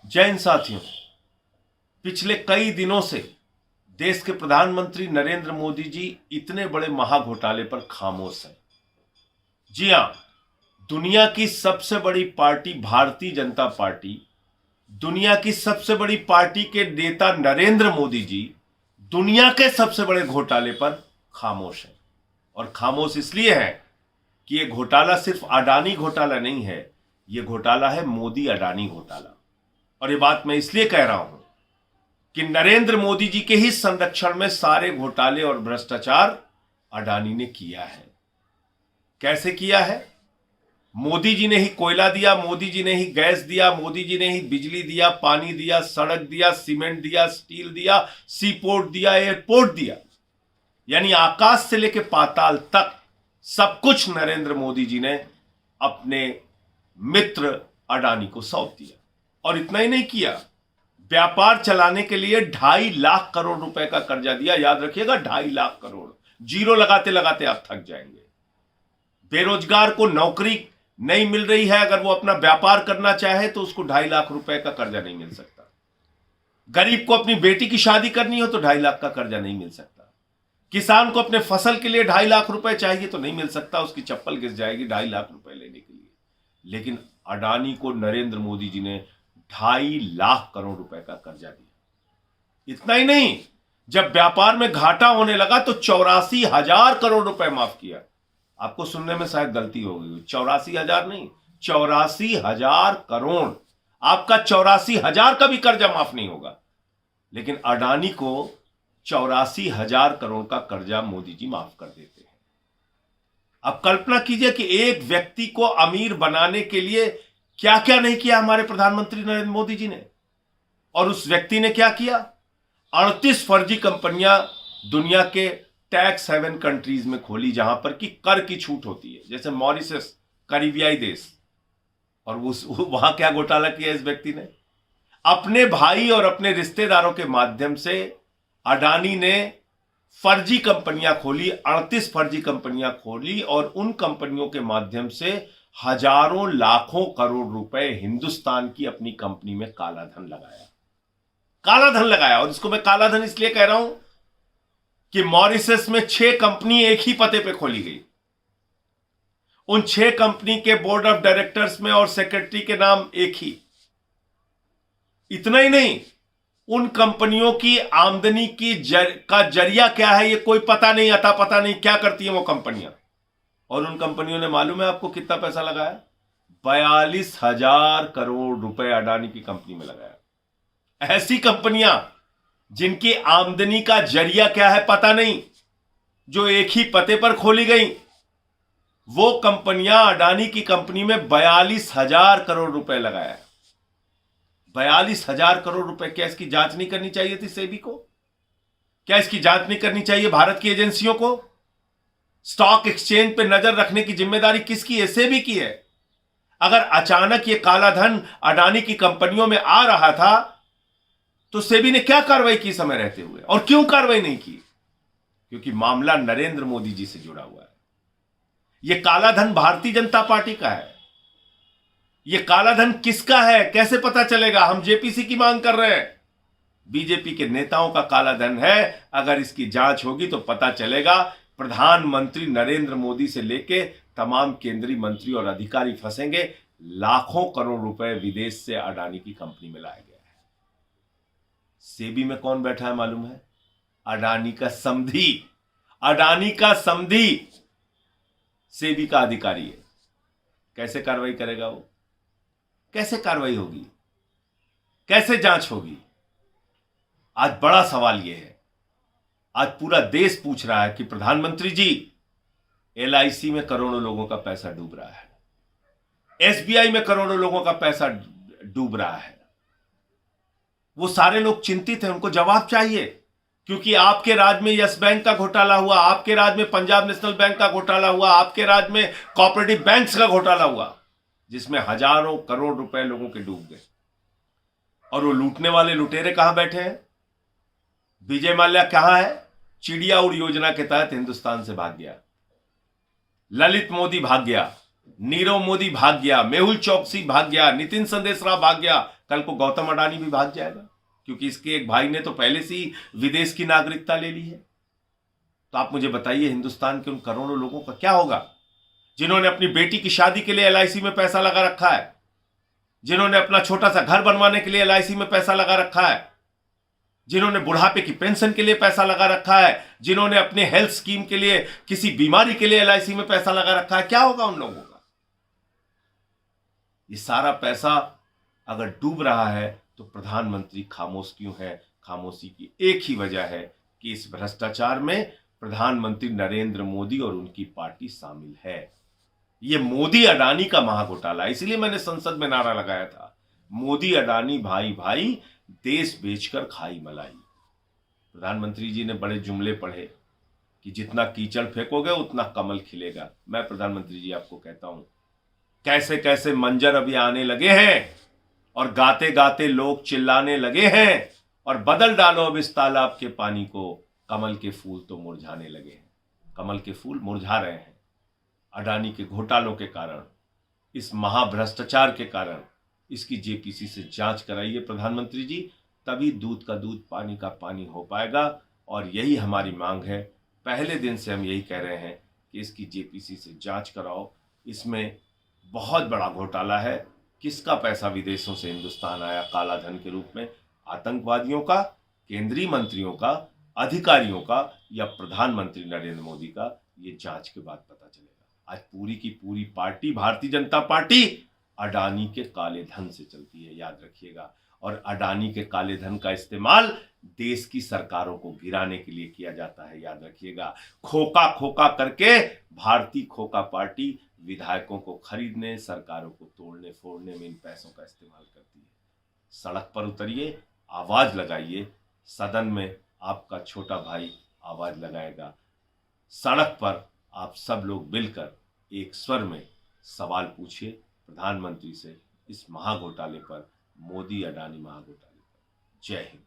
जय हिंद साथियों। पिछले कई दिनों से देश के प्रधानमंत्री नरेंद्र मोदी जी इतने बड़े महाघोटाले पर खामोश हैं। जी हां, दुनिया की सबसे बड़ी पार्टी भारतीय जनता पार्टी, दुनिया की सबसे बड़ी पार्टी के नेता नरेंद्र मोदी जी दुनिया के सबसे बड़े घोटाले पर खामोश हैं। और खामोश इसलिए है कि यह घोटाला सिर्फ अडानी घोटाला नहीं है, यह घोटाला है मोदी अडानी घोटाला। और यह बात मैं इसलिए कह रहा हूं कि नरेंद्र मोदी जी के ही संरक्षण में सारे घोटाले और भ्रष्टाचार अडानी ने किया है। कैसे किया है? मोदी जी ने ही कोयला दिया, मोदी जी ने ही गैस दिया, मोदी जी ने ही बिजली दिया, पानी दिया, सड़क दिया, सीमेंट दिया, स्टील दिया, सी पोर्ट दिया, एयरपोर्ट दिया। यानी आकाश से लेकर पाताल तक सब कुछ नरेंद्र मोदी जी ने अपने मित्र अडानी को सौंप दिया। और इतना ही नहीं किया, व्यापार चलाने के लिए 2.5 लाख करोड़ रुपए का कर्जा दिया। याद रखिएगा, 2.5 लाख करोड़। जीरो लगाते लगाते आप थक जाएंगे। बेरोजगार को नौकरी नहीं मिल रही है, अगर वो अपना व्यापार करना चाहे तो उसको 2.5 लाख रुपए का कर्जा नहीं मिल सकता। गरीब को अपनी बेटी की शादी करनी हो तो 2.5 लाख का कर्जा नहीं मिल सकता। किसान को अपने फसल के लिए 2.5 लाख रुपए चाहिए तो नहीं मिल सकता, उसकी चप्पल घिस जाएगी 2.5 लाख रुपए लेने के लिए। लेकिन अडानी को नरेंद्र मोदी जी ने 2.5 लाख करोड़ रुपए का कर्जा दिया। इतना ही नहीं, जब व्यापार में घाटा होने लगा तो 84,000 करोड़ रुपए माफ किया। आपको सुनने में शायद गलती हो गई, 84,000 नहीं, 84,000 करोड़। आपका 84,000 का भी कर्जा माफ नहीं होगा, लेकिन अडानी को 84,000 करोड़ का कर्जा मोदी जी माफ कर देते हैं। अब कल्पना कीजिए कि एक व्यक्ति को अमीर बनाने के लिए क्या क्या नहीं किया हमारे प्रधानमंत्री नरेंद्र मोदी जी ने। और उस व्यक्ति ने क्या किया? 38 फर्जी कंपनियां दुनिया के टैक्स हेवन कंट्रीज में खोली, जहां पर कि कर की छूट होती है, जैसे मॉरिशस, करीबियाई देश। और वहां क्या घोटाला किया इस व्यक्ति ने? अपने भाई और अपने रिश्तेदारों के माध्यम से अडानी ने फर्जी कंपनियां खोली, 38 फर्जी कंपनियां खोली, और उन कंपनियों के माध्यम से हजारों लाखों करोड़ रुपए हिंदुस्तान की अपनी कंपनी में काला धन लगाया। काला धन लगाया। और इसको मैं काला धन इसलिए कह रहा हूं कि मॉरिशस में 6 कंपनी एक ही पते पे खोली गई। उन 6 कंपनी के बोर्ड ऑफ डायरेक्टर्स में और सेक्रेटरी के नाम एक ही। इतना ही नहीं, उन कंपनियों की आमदनी की का जरिया क्या है ये कोई पता नहीं, अता पता नहीं क्या करती है वो कंपनियां। और उन कंपनियों ने मालूम है आपको कितना पैसा लगाया? 42,000 करोड़ रुपए अडानी की कंपनी में लगाया। ऐसी कंपनियां जिनकी आमदनी का जरिया क्या है पता नहीं, जो एक ही पते पर खोली गई, वो कंपनियां अडानी की कंपनी में 42,000 करोड़ रुपए लगाया। 42,000 करोड़ रुपए। क्या इसकी जांच नहीं करनी चाहिए थी सेबी को? क्या इसकी जांच नहीं करनी चाहिए भारत की एजेंसियों को? स्टॉक एक्सचेंज पे नजर रखने की जिम्मेदारी किसकी है? सेबी की है। अगर अचानक ये काला धन अडानी की कंपनियों में आ रहा था तो सेबी ने क्या कार्रवाई की समय रहते हुए? और क्यों कार्रवाई नहीं की? क्योंकि मामला नरेंद्र मोदी जी से जुड़ा हुआ है। यह काला धन भारतीय जनता पार्टी का है। यह काला धन किसका है कैसे पता चलेगा? हम जेपीसी की मांग कर रहे हैं। बीजेपी के नेताओं का काला धन है। अगर इसकी जांच होगी तो पता चलेगा। प्रधानमंत्री नरेंद्र मोदी से लेके तमाम केंद्रीय मंत्री और अधिकारी फंसेंगे। लाखों करोड़ रुपए विदेश से अडानी की कंपनी में लाया गया है। सेबी में कौन बैठा है मालूम है? अडानी का समधी। अडानी का समधी सेबी का अधिकारी है। कैसे कार्रवाई करेगा वो? कैसे कार्रवाई होगी? कैसे जांच होगी? आज बड़ा सवाल यह है। आज पूरा देश पूछ रहा है कि प्रधानमंत्री जी, एलआईसी में करोड़ों लोगों का पैसा डूब रहा है, एसबीआई में करोड़ों लोगों का पैसा डूब रहा है। वो सारे लोग चिंतित हैं, उनको जवाब चाहिए। क्योंकि आपके राज्य में यस बैंक का घोटाला हुआ, आपके राज्य में पंजाब नेशनल बैंक का घोटाला हुआ, आपके राज्य में कोऑपरेटिव बैंक्स का घोटाला हुआ, जिसमें हजारों करोड़ रुपए लोगों के डूब गए। और वो लूटने वाले लुटेरे कहां बैठे हैं? विजय माल्या कहां है? चिड़िया उड़ योजना के तहत हिंदुस्तान से भाग गया। ललित मोदी भाग गया, नीरव मोदी भाग गया, मेहुल चौकसी भाग गया, नितिन संदेशराव भाग गया, कल को गौतम अडानी भी भाग जाएगा, क्योंकि इसके एक भाई ने तो पहले से ही विदेश की नागरिकता ले ली है। तो आप मुझे बताइए, हिंदुस्तान के उन करोड़ों लोगों का क्या होगा जिन्होंने अपनी बेटी की शादी के लिए एलआईसी में पैसा लगा रखा है, जिन्होंने अपना छोटा सा घर बनवाने के लिए एलआईसी में पैसा लगा रखा है, जिन्होंने बुढ़ापे की पेंशन के लिए पैसा लगा रखा है, जिन्होंने अपने हेल्थ स्कीम के लिए, किसी बीमारी के लिए एलआईसी में पैसा लगा रखा है। क्या होगा उन लोगों का? ये सारा पैसा अगर डूब रहा है तो प्रधानमंत्री खामोश क्यों है? खामोशी की एक ही वजह है कि इस भ्रष्टाचार में प्रधानमंत्री नरेंद्र मोदी और उनकी पार्टी शामिल है। ये मोदी अडानी का महाघोटाला, इसलिए मैंने संसद में नारा लगाया था, मोदी अडानी भाई भाई, देश बेचकर खाई मलाई। प्रधानमंत्री जी ने बड़े जुमले पढ़े कि जितना कीचड़ फेंकोगे उतना कमल खिलेगा। मैं प्रधानमंत्री जी आपको कहता हूं, कैसे कैसे मंजर अभी आने लगे हैं और गाते गाते लोग चिल्लाने लगे हैं, और बदल डालो अब इस तालाब के पानी को, कमल के फूल तो मुरझाने लगे हैं। कमल के फूल मुरझा रहे हैं अडानी के घोटालों के कारण, इस महाभ्रष्टाचार के कारण। इसकी जेपीसी से जांच कराइए प्रधानमंत्री जी, तभी दूध का दूध पानी का पानी हो पाएगा। और यही हमारी मांग है, पहले दिन से हम यही कह रहे हैं कि इसकी जेपीसी से जांच कराओ। इसमें बहुत बड़ा घोटाला है। किसका पैसा विदेशों से हिंदुस्तान आया काला धन के रूप में? आतंकवादियों का, केंद्रीय मंत्रियों का, अधिकारियों का, या प्रधानमंत्री नरेंद्र मोदी का? ये जांच के बाद पता चलेगा। आज पूरी की पूरी पार्टी, भारतीय जनता पार्टी, अडानी के काले धन से चलती है, याद रखिएगा। और अडानी के काले धन का इस्तेमाल देश की सरकारों को गिराने के लिए किया जाता है, याद रखिएगा। खोखा खोखा करके भारतीय खोखा पार्टी विधायकों को खरीदने, सरकारों को तोड़ने फोड़ने में इन पैसों का इस्तेमाल करती है। सड़क पर उतरिए, आवाज लगाइए। सदन में आपका छोटा भाई आवाज लगाएगा। सड़क पर आप सब लोग मिलकर एक स्वर में सवाल पूछिए प्रधानमंत्री से, इस महाघोटाले पर, मोदी अडानी महाघोटाले पर। जय हिंद।